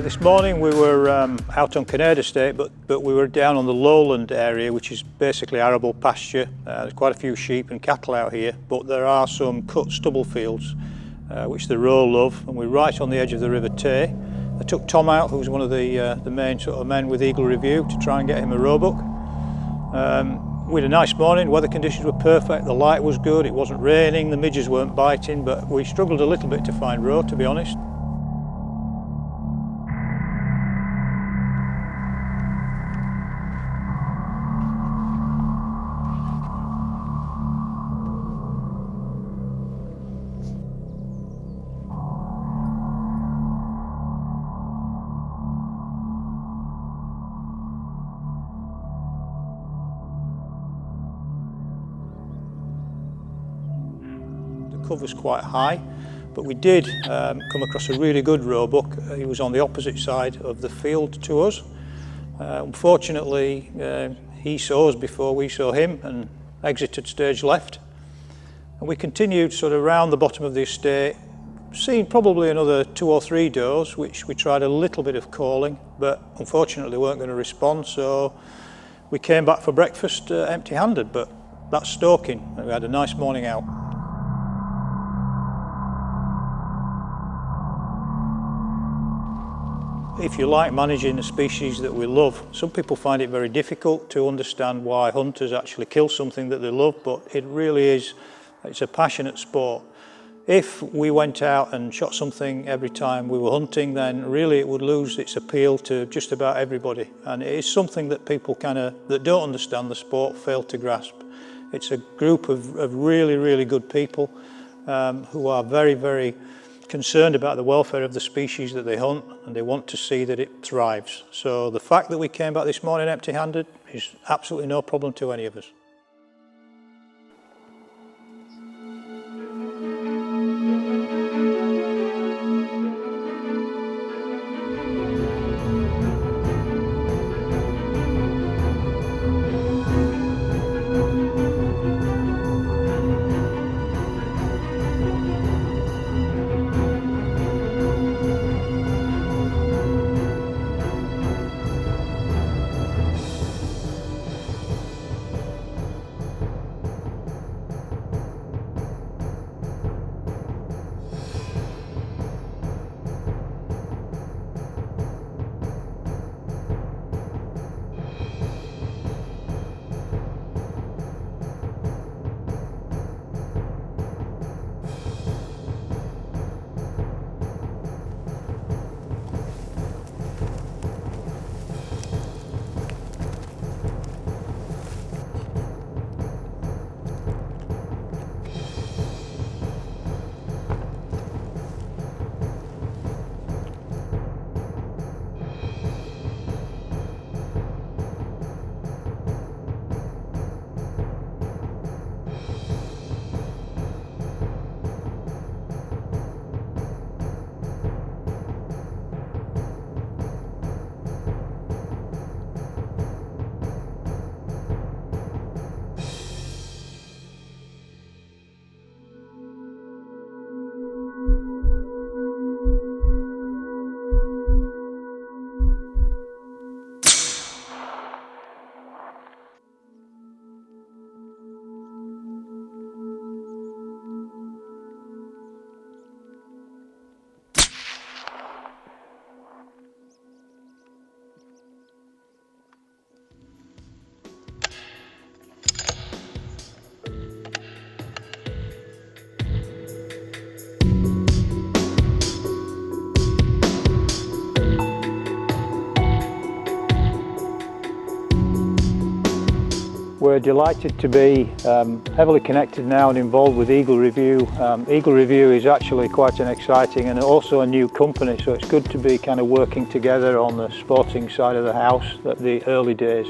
This morning we were out on Kinnaird Estate, but we were down on the lowland area, which is basically arable pasture. There's quite a few sheep and cattle out here, but there are some cut stubble fields, which the Roe love, and we're right on the edge of the River Tay. I took Tom out, who's one of the main sort of men with Eagle Review, to try and get him a roebuck. We had a nice morning, weather conditions were perfect, the light was good, it wasn't raining, the midges weren't biting, but we struggled a little bit to find Roe, to be honest. The cover's quite high, but we did come across a really good roebuck. He was on the opposite side of the field to us. Unfortunately, he saw us before we saw him and exited stage left. And we continued sort of round the bottom of the estate, seeing probably another 2 or 3 does, which we tried a little bit of calling, but unfortunately weren't going to respond, so we came back for breakfast empty-handed, but that's stalking, and we had a nice morning out. If you like managing a species that we love, some people find it very difficult to understand why hunters actually kill something that they love, but it really is, it's a passionate sport. If we went out and shot something every time we were hunting, then really it would lose its appeal to just about everybody. And it is something that people that don't understand the sport fail to grasp. It's a group of really, really good people who are very, very concerned about the welfare of the species that they hunt, and they want to see that it thrives. So the fact that we came back this morning empty-handed is absolutely no problem to any of us. We're delighted to be heavily connected now and involved with Eagle Review. Eagle Review is actually quite an exciting and also a new company, so it's good to be kind of working together on the sporting side of the house at the early days.